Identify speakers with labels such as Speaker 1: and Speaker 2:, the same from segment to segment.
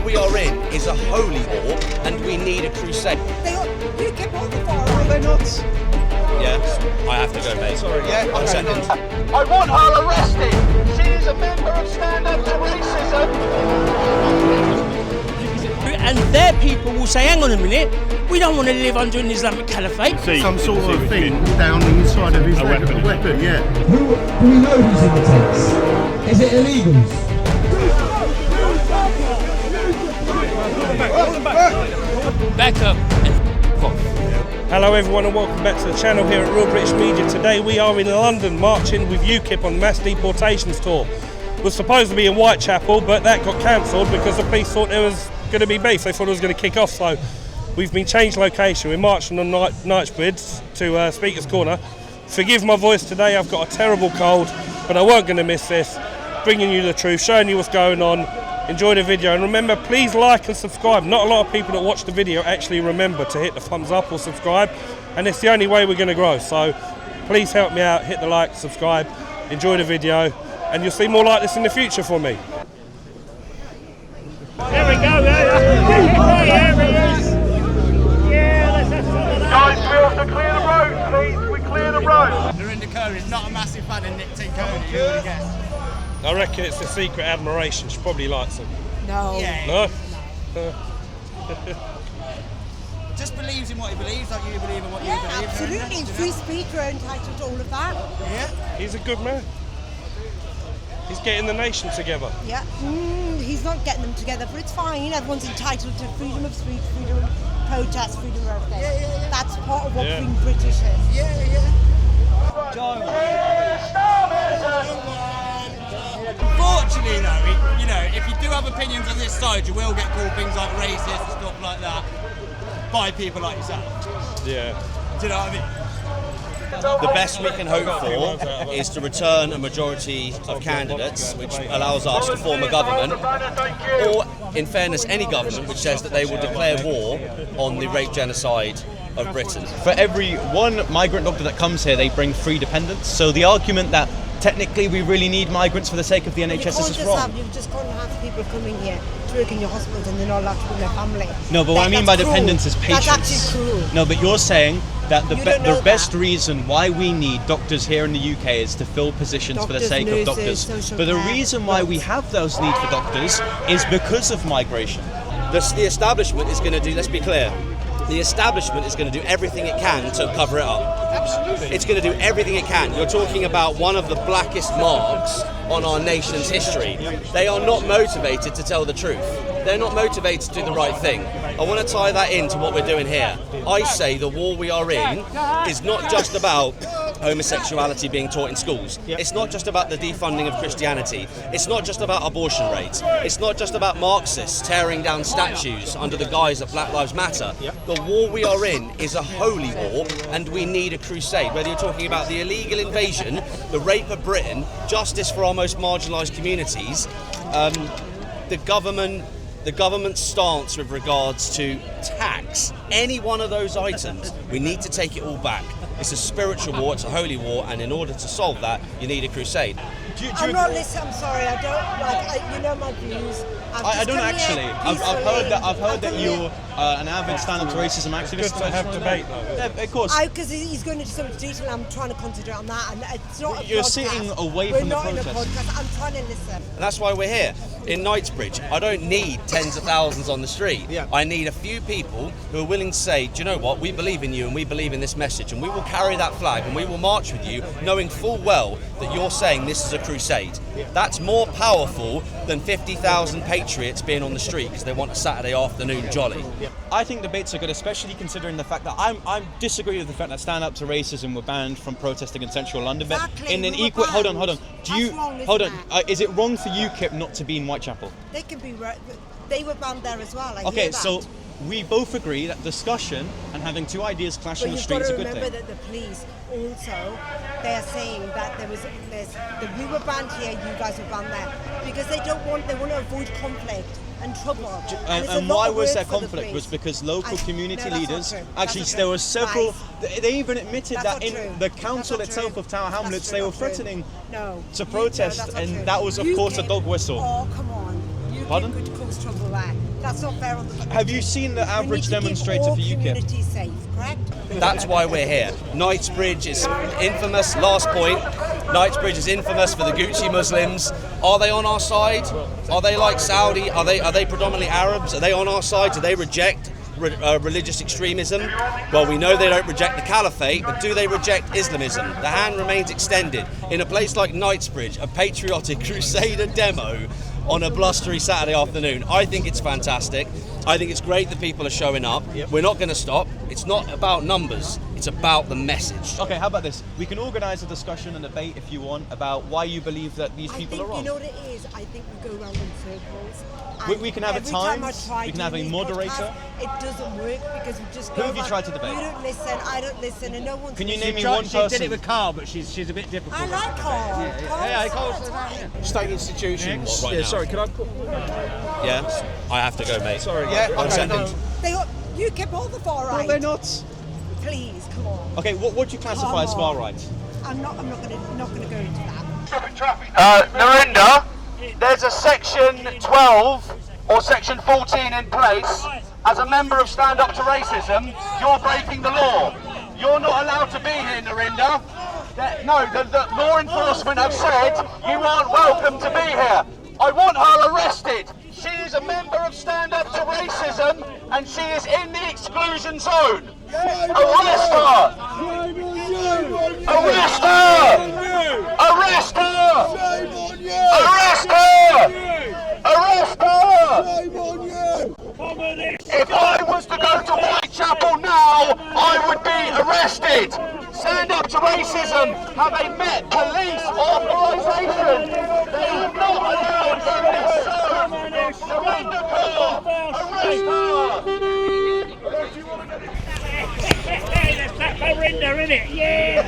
Speaker 1: we are in is a holy war, and we need a crusade.
Speaker 2: UKIP are the far right.
Speaker 3: Are they not?
Speaker 1: Yes, I have to go, mate.
Speaker 3: Sorry, yeah,
Speaker 1: 1 second.
Speaker 4: I want her arrested. She is a member of Stand Up to Racism.
Speaker 5: And their people will say, hang on a minute, we don't want to live under an Islamic caliphate.
Speaker 6: Some sort of thing down the inside of his weapon, yeah.
Speaker 7: Do we know who's in the tents? Is it illegals?
Speaker 5: Back up and off.
Speaker 3: Hello everyone and welcome back to the channel here at Real British Media. Today we are in London marching with UKIP on the mass deportations tour. It was supposed to be in Whitechapel, but that got cancelled because the police thought there was going to be beef. They thought it was going to kick off, so we've been changed location. We're marching on Knightsbridge to Speaker's Corner. Forgive my voice today, I've got a terrible cold, but I weren't going to miss this. Bringing you the truth, showing you what's going on. Enjoy the video, and remember, please like and subscribe. Not a lot of people that watch the video actually remember to hit the thumbs up or subscribe, and it's the only way we're going to grow. So please help me out, hit the like, subscribe, enjoy the video, and you'll see more like this in the future from me.
Speaker 5: There we go, there he is. Yeah, let's have some of that.
Speaker 4: Guys, we have to clear the road, please. We clear the road.
Speaker 8: Narinder Kaur is not a massive fan of Nick Tenconi, who would have guessed?
Speaker 3: I reckon it's a secret admiration. She probably likes him.
Speaker 2: No.
Speaker 3: No?
Speaker 8: Just believes in what he believes, like you believe in what you
Speaker 2: Yeah,
Speaker 8: believe.
Speaker 2: absolutely. Free speech, we're entitled to all of that.
Speaker 8: Yeah.
Speaker 3: He's a good man. He's getting the nation together.
Speaker 2: Yeah. He's not getting them together, but it's fine. Everyone's entitled to freedom of speech, freedom of protest, freedom of everything.
Speaker 8: Yeah.
Speaker 2: That's part of what
Speaker 3: Yeah.
Speaker 2: being British is.
Speaker 8: Yeah. Unfortunately though, if you do have opinions on this side, you will get called things like racist and stuff like that by people like yourself.
Speaker 3: Yeah.
Speaker 8: Do you know what I mean?
Speaker 1: The best we can hope for is to return a majority of candidates, which allows us to form a government, or, in fairness, any government which says that they will declare war on the rape genocide of Britain.
Speaker 9: For every one migrant doctor that comes here, they bring 3 dependents. So the argument that technically we really need migrants for the sake of the NHS is wrong.
Speaker 2: You've just can't have people coming here to work in your hospitals and they're not allowed to bring their family.
Speaker 9: No, but what I mean by dependents is patients.
Speaker 2: That's actually cruel.
Speaker 9: No, but you're saying that the best
Speaker 2: that.
Speaker 9: reason why we need doctors here in the UK is to fill positions for the
Speaker 2: Doctors,
Speaker 9: sake
Speaker 2: nurses,
Speaker 9: of doctors.
Speaker 2: social
Speaker 9: But the
Speaker 2: care,
Speaker 9: reason why we have those need for doctors is because of migration.
Speaker 1: The establishment is going to do, let's be clear, the establishment is going to do everything it can to cover it up.
Speaker 3: Absolutely.
Speaker 1: It's going to do everything it can. You're talking about one of the blackest marks on our nation's history. They are not motivated to tell the truth. They're not motivated to do the right thing. I want to tie that into what we're doing here. I say the war we are in is not just about homosexuality being taught in schools. It's not just about the defunding of Christianity. It's not just about abortion rates. It's not just about Marxists tearing down statues under the guise of Black Lives Matter. The war we are in is a holy war, and we need a crusade. Whether you're talking about the illegal invasion, the rape of Britain, justice for our most marginalised communities, the government's stance with regards to tax, any one of those items, we need to take it all back. It's a spiritual war, it's a holy war, and in order to solve that, you need a crusade.
Speaker 2: I'm not listening. I'm sorry. I don't you know my views.
Speaker 9: I don't actually. I've heard that you're an avid stand-up to racism activist.
Speaker 3: Good to have debate though.
Speaker 9: Yeah, of course.
Speaker 2: Because he's going into so much detail. I'm trying to concentrate on that, and it's not.
Speaker 9: You're sitting away
Speaker 2: We're
Speaker 9: from the
Speaker 2: not in a
Speaker 9: protest.
Speaker 2: podcast. I'm trying to listen.
Speaker 1: And that's why we're here. In Knightsbridge, I don't need tens of thousands on the street. I need a few people who are willing to say, do you know what, we believe in you and we believe in this message, and we will carry that flag and we will march with you, knowing full well that you're saying this is a crusade. That's more powerful than 50,000 patriots being on the street because they want a Saturday afternoon jolly.
Speaker 9: I think debates are good, especially considering the fact that I disagree with the fact that stand up to racism were banned from protesting in central London. But
Speaker 2: Exactly,
Speaker 9: in an
Speaker 2: we were
Speaker 9: equal, hold on.
Speaker 2: banned.
Speaker 9: Do you
Speaker 2: That's wrong,
Speaker 9: hold on?
Speaker 2: isn't
Speaker 9: Is it wrong for UKIP not to be in Whitechapel?
Speaker 2: They can be. They were banned there as well. I
Speaker 9: Okay,
Speaker 2: hear that.
Speaker 9: so we both agree that discussion and having two ideas clash on the street is a good
Speaker 2: But you've got to
Speaker 9: thing.
Speaker 2: remember that the police also, they are saying that that we were banned here, you guys were banned there, because they want to avoid conflict and trouble.
Speaker 9: And why was there conflict? Was because local community leaders, actually there were several, they even admitted that in the council itself of Tower Hamlets, they were threatening to protest, and that was of course a dog whistle.
Speaker 2: Oh, come on.
Speaker 9: Pardon?
Speaker 2: Could cause cause trouble there. That's not fair on the community.
Speaker 9: Have you seen the average demonstrator for UKIP?
Speaker 2: Community safe, correct?
Speaker 1: That's why we're here. Knightsbridge is infamous. Last point. Knightsbridge is infamous for the Gucci Muslims. Are they on our side? Are they like Saudi? Are they predominantly Arabs? Are they on our side? Do they reject religious extremism? Well, we know they don't reject the caliphate, but do they reject Islamism? The hand remains extended. In a place like Knightsbridge, a patriotic crusader demo on a blustery Saturday afternoon. I think it's fantastic. I think it's great that people are showing up.
Speaker 9: Yep.
Speaker 1: We're not going to stop. It's not about numbers. It's about the message.
Speaker 9: Okay, how about this? We can organise a discussion and debate if you want about why you believe that these people are wrong.
Speaker 2: You know what it is? I think we go around in circles.
Speaker 9: We can have a time. We can have a moderator.
Speaker 2: It doesn't work because we just
Speaker 9: Who
Speaker 2: go
Speaker 9: have you tried to debate?
Speaker 2: You don't listen, I don't listen, and no one's
Speaker 9: Can you
Speaker 2: listening.
Speaker 9: name me one person?
Speaker 8: She did it with Carl, but she's a bit difficult.
Speaker 2: I like Carl.
Speaker 6: State institutions.
Speaker 1: What, right now?
Speaker 6: Sorry, can I?
Speaker 1: Yeah? I have to go, mate.
Speaker 6: Sorry.
Speaker 9: Yeah,
Speaker 1: One second.
Speaker 2: You keep all the far right.
Speaker 9: No, they're not.
Speaker 2: Please, come on.
Speaker 9: Okay, what do you classify as far right?
Speaker 2: I'm not going to go into that.
Speaker 4: Narinder, there's a section 12 or section 14 in place. As a member of Stand Up to Racism, you're breaking the law. You're not allowed to be here, Narinder. The law enforcement have said you aren't welcome to be here. I want her arrested. She is a member of Stand Up to Racism and she is in the exclusion zone. Arrest her! Arrest her! Arrest her! Arrest her! Arrest her! If I was to go to Whitechapel now, I would be arrested. Stand Up to Racism have a Met Police authorization. They are not allowed in this zone. Narinder Kaur, arrest her!
Speaker 5: Hey, that's that Narinder, innit? Yeah!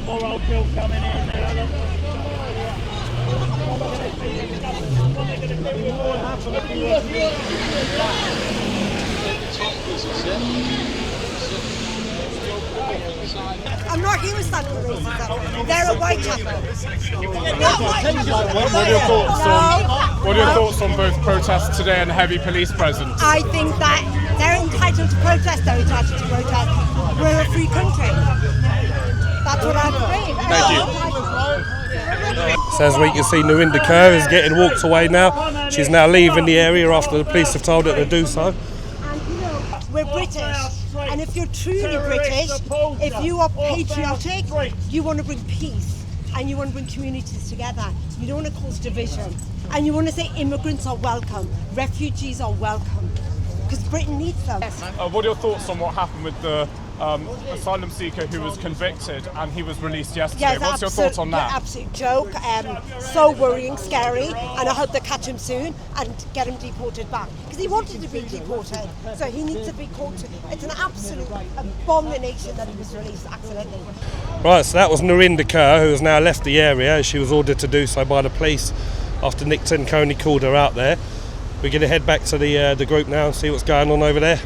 Speaker 5: Poor old Bill coming in.
Speaker 2: I'm not here with Stand Up to Racism. They're a Whitechapel.
Speaker 10: What are your thoughts on both protests today and heavy police presence?
Speaker 2: I think that they're entitled to protest. They're entitled to protest. We're a free country. That's what I believe.
Speaker 10: Thank you.
Speaker 3: So as we can see, Narinder Kaur is getting walked away now. She's now leaving the area after the police have told her to do so.
Speaker 2: We're British, and if you're truly British, if you are patriotic, you want to bring peace and you want to bring communities together. You don't want to cause division, and you want to say immigrants are welcome, refugees are welcome, because Britain needs them.
Speaker 10: What are your thoughts on what happened with the asylum seeker who was convicted and he was released yesterday?
Speaker 2: Yes,
Speaker 10: what's your thoughts on that?
Speaker 2: Absolute joke. So worrying, scary, and I hope they catch him soon and get him deported back, because he wanted to be deported, so he needs to be caught. It's an absolute abomination that he was released accidentally.
Speaker 3: Right, so that was Narinder Kaur, who has now left the area. She was ordered to do so by the police after Nick Tenconi called her out there. We're going to head back to the group now and see what's going on over there.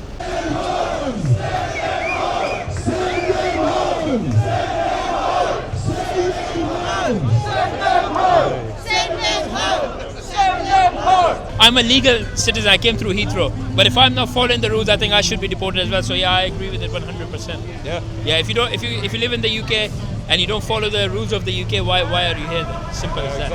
Speaker 11: I'm a legal citizen, I came through Heathrow, but if I'm not following the rules, I think I should be deported as well. So yeah, I agree with it 100%. Yeah, if you live in the UK and you don't follow the rules of the UK, why are you here then? Simple as that.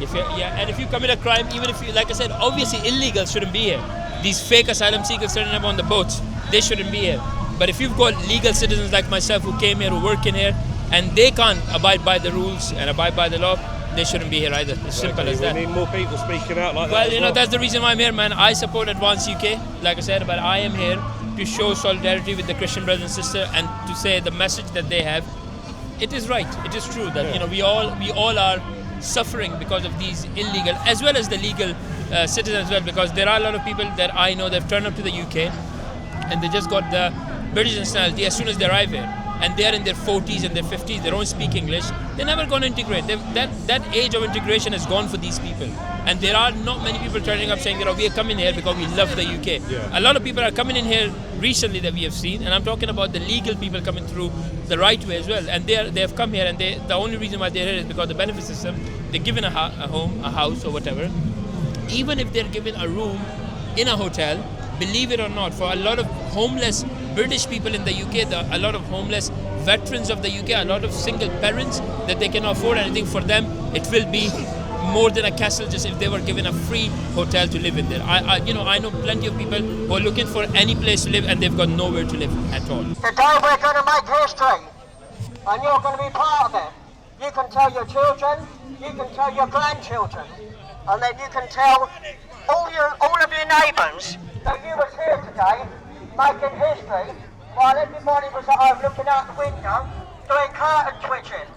Speaker 11: Exactly. And if you commit a crime, even if you, like I said, obviously illegals shouldn't be here. These fake asylum seekers turning up on the boats, they shouldn't be here. But if you've got legal citizens like myself who came here, who work in here, and they can't abide by the rules and abide by the law, they shouldn't be here either. It's simple as that.
Speaker 3: We need more people speaking out like that.
Speaker 11: Well, you know, that's the reason why I'm here, man. I support Advance UK, like I said, but I am here to show solidarity with the Christian brothers and sisters and to say the message that they have. It is right. It is true that, you know, we all are suffering because of these illegal, as well as the legal citizens as well, because there are a lot of people that I know that have turned up to the UK and they just got the British nationality as soon as they arrive here. and they're in their 40s and their 50s, they don't speak English, they're never going to integrate. That age of integration has gone for these people. And there are not many people turning up saying that we are coming here because we love the UK. A lot of people are coming in here recently that we have seen, and I'm talking about the legal people coming through the right way as well. And they have come here, and the only reason why they're here is because of the benefit system. They're given a home, a house or whatever. Even if they're given a room in a hotel, believe it or not, for a lot of homeless British people in the UK, a lot of homeless veterans of the UK, a lot of single parents that they cannot afford anything, for them it will be more than a castle just if they were given a free hotel to live in there. I know plenty of people who are looking for any place to live and they've got nowhere to live at all.
Speaker 12: Today we're going to make history, and you're going to be part of it. You can tell your children, you can tell your grandchildren, and then you can tell all of your neighbours that you was here today making history while everybody was at home looking out the window doing curtain twitching.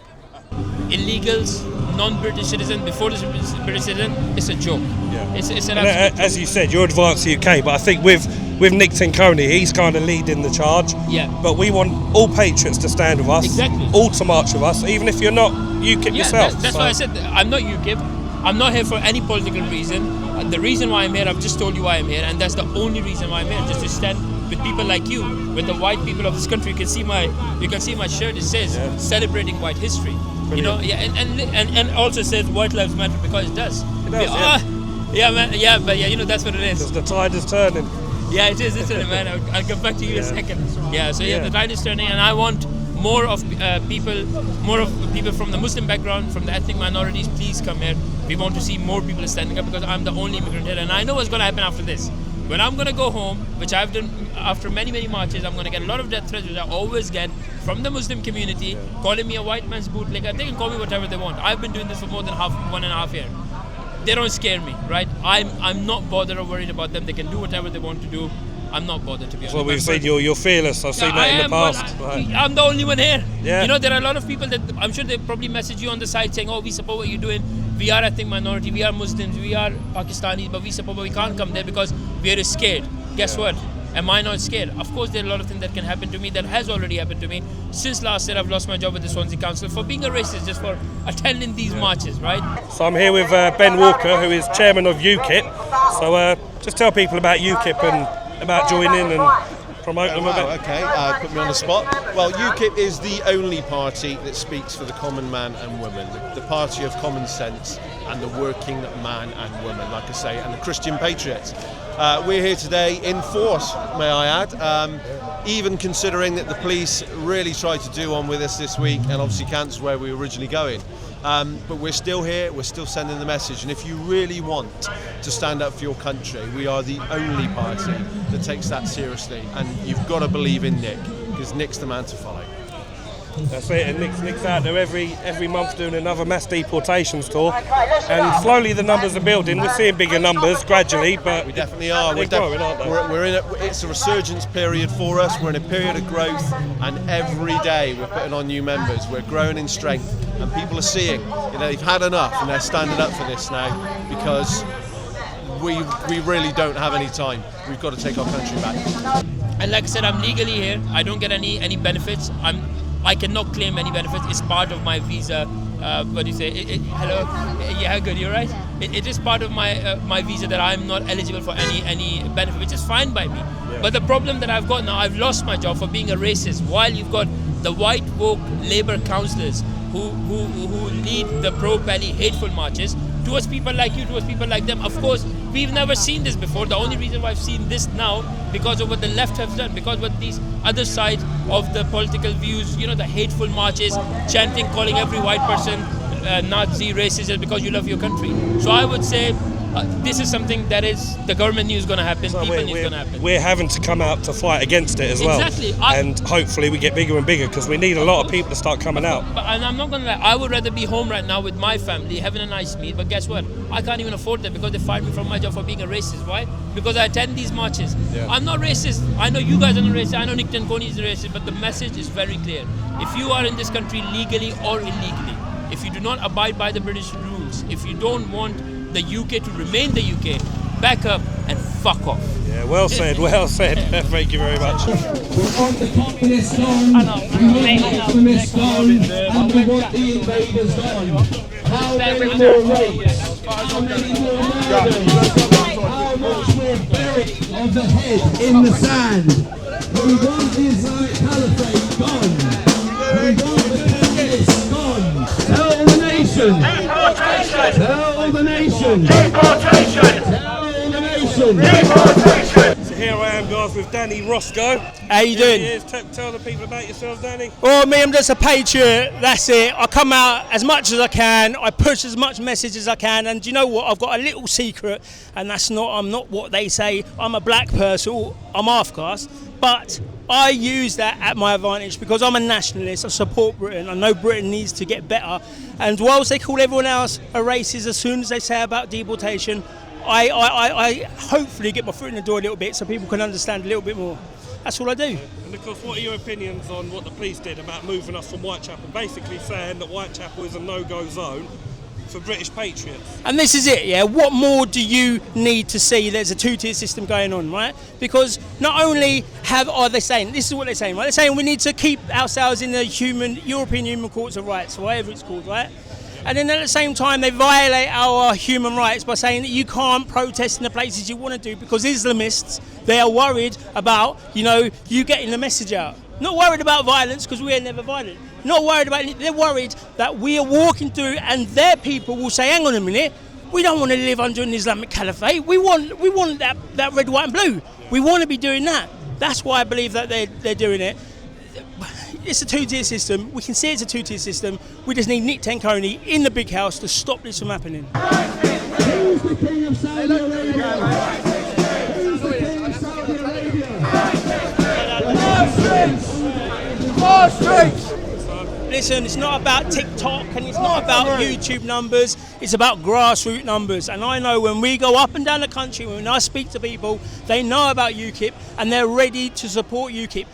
Speaker 11: Illegals, non-British citizens, before the British citizen, it's a joke.
Speaker 3: Yeah.
Speaker 11: It's an absolute
Speaker 3: as you said, you're advanced UK, but I think with Nick Tenconi, he's kind of leading the charge.
Speaker 11: Yeah.
Speaker 3: But we want all patriots to stand with us,
Speaker 11: exactly,
Speaker 3: all to march with us, even if you're not UKIP yourself.
Speaker 11: That's why I said I'm not UKIP. I'm not here for any political reason. The reason why I'm here, I've just told you why I'm here, and that's the only reason why I'm here, just to stand with people like you, with the white people of this country. You can see my shirt. It says celebrating white history.
Speaker 3: Brilliant.
Speaker 11: You know, and also says white lives matter because it does.
Speaker 3: It does.
Speaker 11: That's what it is.
Speaker 3: Because the tide is turning.
Speaker 11: Yeah, it is, isn't it, man? I'll come back to you in a second. The tide is turning, and I want more of people from the Muslim background, from the ethnic minorities. Please come here. We want to see more people standing up because I'm the only immigrant here, and I know what's going to happen after this. When I'm going to go home, which I've done after many, many marches, I'm going to get a lot of death threats, which I always get from the Muslim community, calling me a white man's bootlegger. They can call me whatever they want. I've been doing this for more than 1.5 years. They don't scare me, right? I'm not bothered or worried about them. They can do whatever they want to do. I'm not bothered, to be honest.
Speaker 3: Well, we've seen you're fearless. I've seen that in the past.
Speaker 11: I'm the only one here.
Speaker 3: Yeah.
Speaker 11: You know, there are a lot of people that I'm sure they probably message you on the side saying, we support what you're doing. We are ethnic minority, we are Muslims, we are Pakistanis, but we support, but we can't come there because we are scared. Guess what? Am I not scared? Of course, there are a lot of things that can happen to me, that has already happened to me. Since last year, I've lost my job with the Swansea Council for being a racist, just for attending these marches, right?
Speaker 3: So I'm here with Ben Walker, who is chairman of UKIP. So just tell people about UKIP and about joining and promote them a bit.
Speaker 13: Okay, put me on the spot. Well, UKIP is the only party that speaks for the common man and woman, the party of common sense and the working man and woman, like I say, and the Christian patriots. We're here today in force, may I add, even considering that the police really tried to do one with us this week and obviously cancelled where we were originally going. But we're still here, we're still sending the message, and if you really want to stand up for your country, we are the only party that takes that seriously, and you've got to believe in Nick, because Nick's the man to follow.
Speaker 3: That's it, and Nick's out there every month doing another mass deportations tour, and slowly the numbers are building. We're seeing bigger numbers gradually, but
Speaker 13: we definitely are.
Speaker 3: We're growing, aren't they?
Speaker 13: We're in it's a resurgence period for us. We're in a period of growth, and every day we're putting on new members. We're growing in strength, and people are seeing, they've had enough, and they're standing up for this now because we really don't have any time. We've got to take our country back.
Speaker 11: And like I said, I'm legally here. I don't get any benefits. I cannot claim any benefits. It's part of my visa. What do you say? Hello? Yeah, good. You're right. It is part of my visa that I'm not eligible for any benefit, which is fine by me. Yeah. But the problem that I've got now, I've lost my job for being a racist. While you've got the white woke Labour councillors who lead the pro-Pally hateful marches towards people like you, towards people like them. Of course, we've never seen this before. The only reason why I've seen this now because of what the left have done, because what these other side of the political views, the hateful marches, chanting, calling every white person Nazi, racist, just because you love your country. So I would say this is something that is the government knew is going to happen,
Speaker 3: so
Speaker 11: people knew is going to happen.
Speaker 3: We're having to come out to fight against it as well.
Speaker 11: Exactly.
Speaker 3: And hopefully we get bigger and bigger because we need a lot of people to start coming out.
Speaker 11: And I'm not going to lie, I would rather be home right now with my family, having a nice meal, but guess what? I can't even afford that because they fired me from my job for being a racist. Why? Because I attend these marches. Yeah. I'm not racist. I know you guys are not racist. I know Nick Tenconi is racist, but the message is very clear. If you are in this country legally or illegally, if you do not abide by the British rules, if you don't want the UK to remain the UK, back up, and fuck off.
Speaker 3: Yeah, well said, well said. Thank you very much.
Speaker 7: We want the communists gone, we want the extremists gone, and we want the invaders gone. How many more rapes? How many more murders? How much more burying of the head in the sand? We want the Islamic Caliphate gone. We want the communists gone. Tell the nation. Deportation. Tell the nation. Deportation. Tell the nation. Deportation.
Speaker 3: So here I am, guys, with Danny Roscoe.
Speaker 14: How you doing?
Speaker 3: Tell the people about yourself, Danny.
Speaker 14: Well, me, I'm just a patriot. That's it. I come out as much as I can. I push as much message as I can. And do you know what? I've got a little secret, and that's I'm not what they say. I'm a black person. I'm half caste, but I use that at my advantage because I'm a nationalist. I support Britain. I know Britain needs to get better. And whilst they call everyone else a racist as soon as they say about deportation, I hopefully get my foot in the door a little bit so people can understand a little bit more. That's all I do.
Speaker 3: And of course, what are your opinions on what the police did about moving us from Whitechapel, basically saying that Whitechapel is a no-go zone for British patriots?
Speaker 14: And this is it, yeah. What more do you need to see? There's a two-tier system going on, right? Because not only are they saying, this is what they're saying, right? They're saying we need to keep ourselves in the European Human Courts of Rights, or whatever it's called, right? And then at the same time, they violate our human rights by saying that you can't protest in the places you want to do because Islamists, they are worried about, you getting the message out. Not worried about violence because we are never violent. Not worried about it. They're worried that we are walking through and their people will say, hang on a minute, we don't want to live under an Islamic caliphate. We want that red, white and blue. We want to be doing that. That's why I believe that they're doing it. It's a two-tier system. We can see it's a two-tier system. We just need Nick Tenconi in the big house to stop this from happening.
Speaker 7: Who's the king of Saudi Arabia? Who's the king of Saudi Arabia?
Speaker 4: More streets!
Speaker 14: Listen, it's not about TikTok and it's not about YouTube numbers. It's about grassroots numbers. And I know when we go up and down the country, when I speak to people, they know about UKIP and they're ready to support UKIP.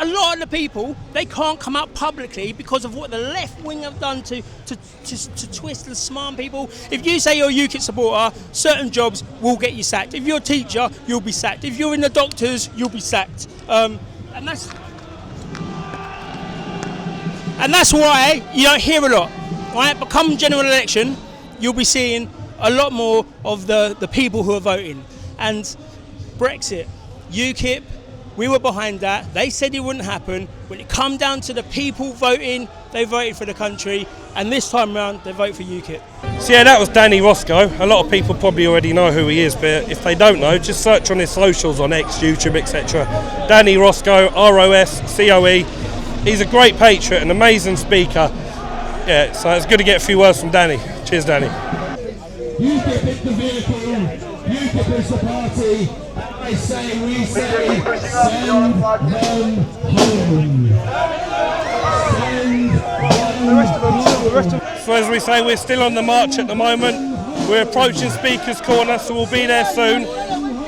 Speaker 14: A lot of the people, they can't come out publicly because of what the left wing have done to twist and smart people. If you say you're a UKIP supporter, certain jobs will get you sacked. If you're a teacher, you'll be sacked. If you're in the doctors, you'll be sacked. And that's why you don't hear a lot, right? But come general election, you'll be seeing a lot more of the people who are voting. And Brexit, UKIP, we were behind that. They said it wouldn't happen. When it come down to the people voting, they voted for the country. And this time around, they vote for UKIP.
Speaker 3: So yeah, that was Danny Roscoe. A lot of people probably already know who he is, but if they don't know, just search on his socials on X, YouTube, etc. Danny Roscoe, R-O-S-C-O-E. He's a great patriot, an amazing speaker. Yeah, so it's good to get a few words from Danny. Cheers, Danny.
Speaker 7: UKIP is the vehicle, UKIP is the party. We say, send them home.
Speaker 3: So as we say, we're still on the march at the moment. We're approaching Speaker's Corner, so we'll be there soon,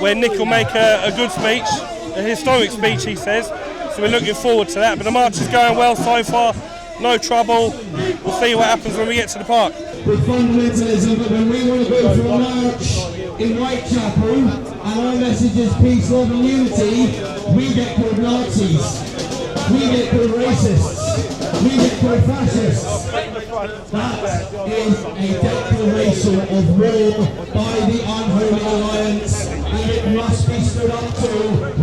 Speaker 3: where Nick will make a good speech, a historic speech, he says. So we're looking forward to that. But the march is going well so far, no trouble. We'll see what happens when we get to the park.
Speaker 7: With fundamentalism, but when we want to go for a march in Whitechapel, and our message is peace, love and unity, we get called Nazis, we get called racists, we get called fascists. That is a declaration of war by the Unholy Alliance, and it must be stood up to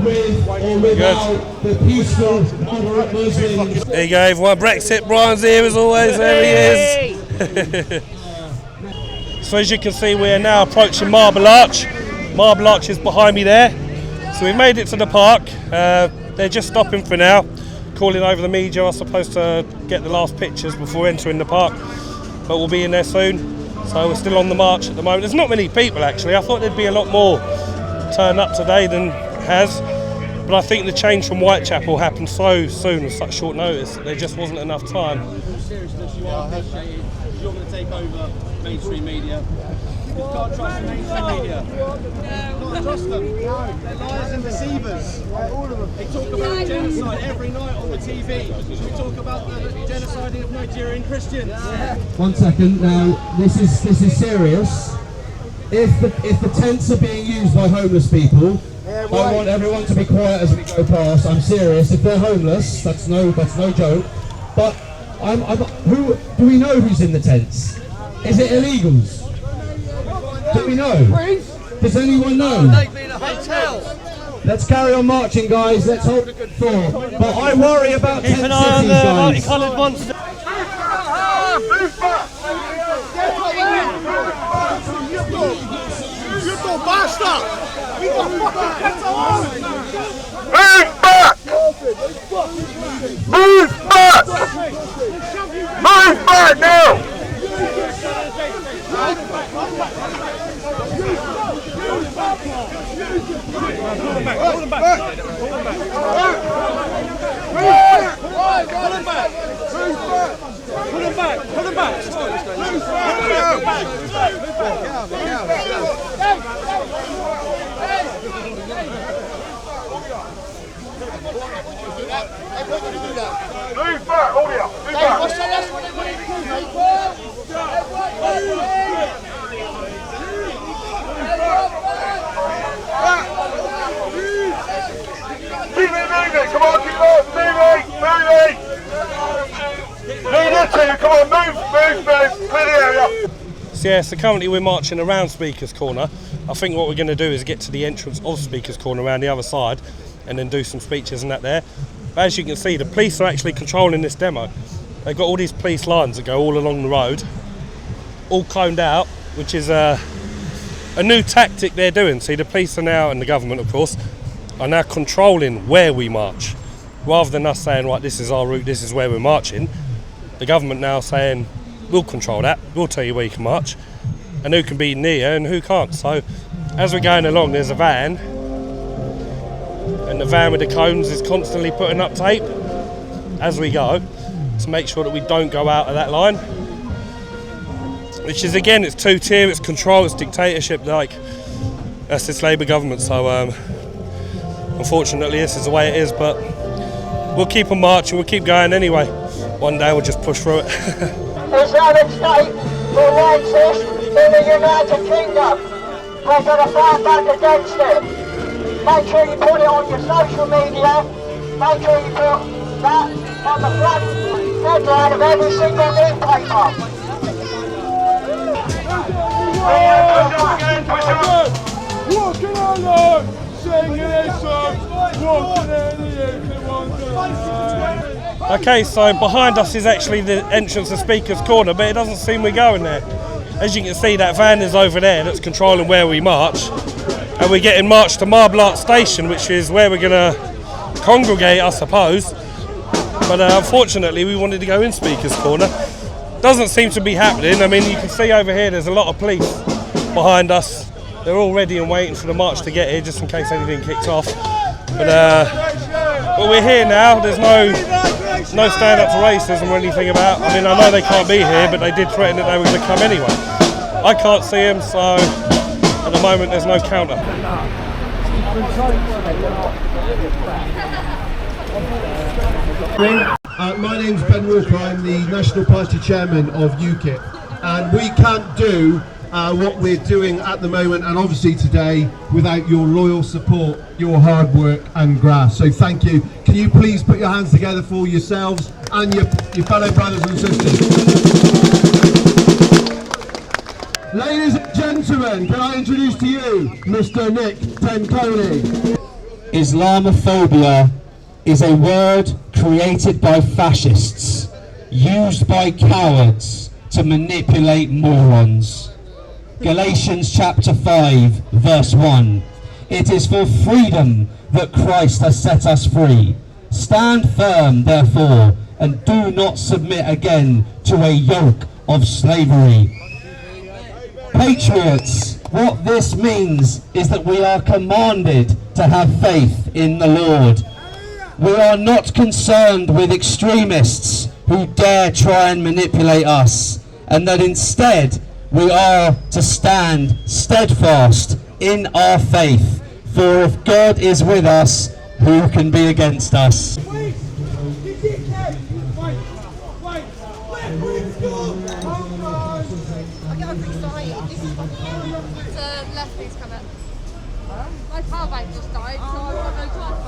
Speaker 7: with or without the peaceful, moderate Muslims.
Speaker 3: There you go, everyone. Brexit, Brian's here as always, there he is. So as you can see, we are now approaching Marble Arch. Marble Arch is behind me there. So we've made it to the park. They're just stopping for now, calling over the media. I was supposed to get the last pictures before entering the park, but we'll be in there soon. So we're still on the march at the moment. There's not many people actually. I thought there'd be a lot more turn up today than has. But I think the change from Whitechapel happened so soon with such short notice that there just wasn't enough time.
Speaker 9: Seriousness, you are appreciated. You're going to take over mainstream media. You can't trust the mainstream media. You can't trust them. They're liars and deceivers. All of them. They talk about genocide every night on the TV. Should we talk about the genociding of Nigerian Christians?
Speaker 7: 1 second. Now this is serious. if the tents are being used by homeless people, I want everyone to be quiet as we go past. I'm serious. If they're homeless, that's no joke. But who do we know who's in the tents? Is it illegals? Do we know? Does anyone know? Let's carry on marching, guys. Let's hold a good thought. But I worry about tent cities, guys.
Speaker 4: You go basta! Move back! Move back! Move back now!
Speaker 5: Hold him back.
Speaker 4: Come on, keep on, moving! Leader 2, come on, move, clear the area.
Speaker 3: So yeah, so currently we're marching around Speaker's Corner. I think what we're going to do is get to the entrance of Speaker's Corner around the other side and then do some speeches and that there. But as you can see, the police are actually controlling this demo. They've got all these police lines that go all along the road, all coned out, which is a new tactic they're doing. See, the police are now, and the government of course, are now controlling where we march. Rather than us saying, right, this is our route, this is where we're marching, the government now saying, we'll control that, we'll tell you where you can march, and who can be near and who can't. So as we're going along, there's a van, and the van with the cones is constantly putting up tape as we go to make sure that we don't go out of that line. Which is, again, it's two-tier, it's control, it's dictatorship, like, that's this Labour government. So unfortunately this is the way it is, but we'll keep on marching, we'll keep going anyway. One day we'll just push through it.
Speaker 12: Islamic State will exist in the United Kingdom. We're going to fight back against it. Make sure you put it on your social media. Make sure you put that on the front headline of every single newspaper.
Speaker 5: Walking on, singing a song, walking in the
Speaker 3: Okay, so behind us is actually the entrance to Speaker's Corner, but it doesn't seem we're going there. As you can see, that van is over there that's controlling where we march, and we're getting marched to Marble Arch Station, which is where we're going to congregate, I suppose. But unfortunately, we wanted to go in Speaker's Corner. Doesn't seem to be happening. I mean, you can see over here there's a lot of police behind us. They're all ready and waiting for the march to get here, just in case anything kicks off. But we're here now. There's no stand up for racism or anything about. I mean, I know they can't be here, but they did threaten that they were going to come anyway. I can't see them, so at the moment there's no counter.
Speaker 7: My name's Ben Walker. I'm the National Party Chairman of UKIP, and we can't do what we're doing at the moment and obviously today without your loyal support, your hard work and graft. So thank you. Can you please put your hands together for yourselves and your fellow brothers and sisters. Ladies and gentlemen, can I introduce to you Mr. Nick Tenconi.
Speaker 15: Islamophobia is a word created by fascists, used by cowards to manipulate morons. Galatians chapter 5 verse 1. It is for freedom that Christ has set us free. Stand firm therefore, and do not submit again to a yoke of slavery. Patriots, what this means is that we are commanded to have faith in the Lord. We are not concerned with extremists who dare try and manipulate us, and that instead we are to stand steadfast in our faith, for if God is with us, who can be against us?
Speaker 16: left, please come in. My power bank just died, so I've got no charge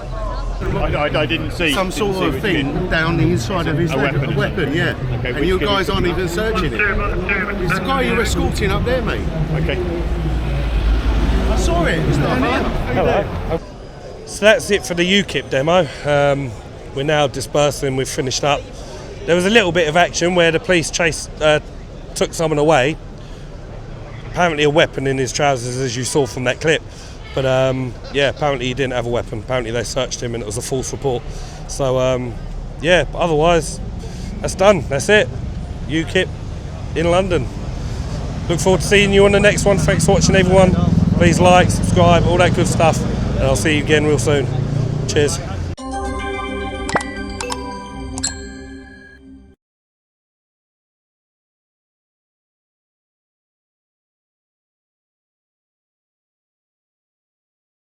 Speaker 16: right now.
Speaker 6: I didn't see.
Speaker 17: Some sort of thing down the inside of his leg. A weapon, yeah.
Speaker 6: Okay,
Speaker 17: and you guys aren't even searching it. It's the guy you're escorting up there, mate.
Speaker 6: Okay.
Speaker 17: I saw it. It's down here.
Speaker 3: Hello. So that's it for the UKIP demo. We're now dispersing. We've finished up. There was a little bit of action where the police took someone away. Apparently a weapon in his trousers, as you saw from that clip. But yeah, apparently he didn't have a weapon. Apparently they searched him and it was a false report. So yeah, but otherwise, that's done. That's it. UKIP in London. Look forward to seeing you on the next one. Thanks for watching, everyone. Please like, subscribe, all that good stuff. And I'll see you again real soon. Cheers.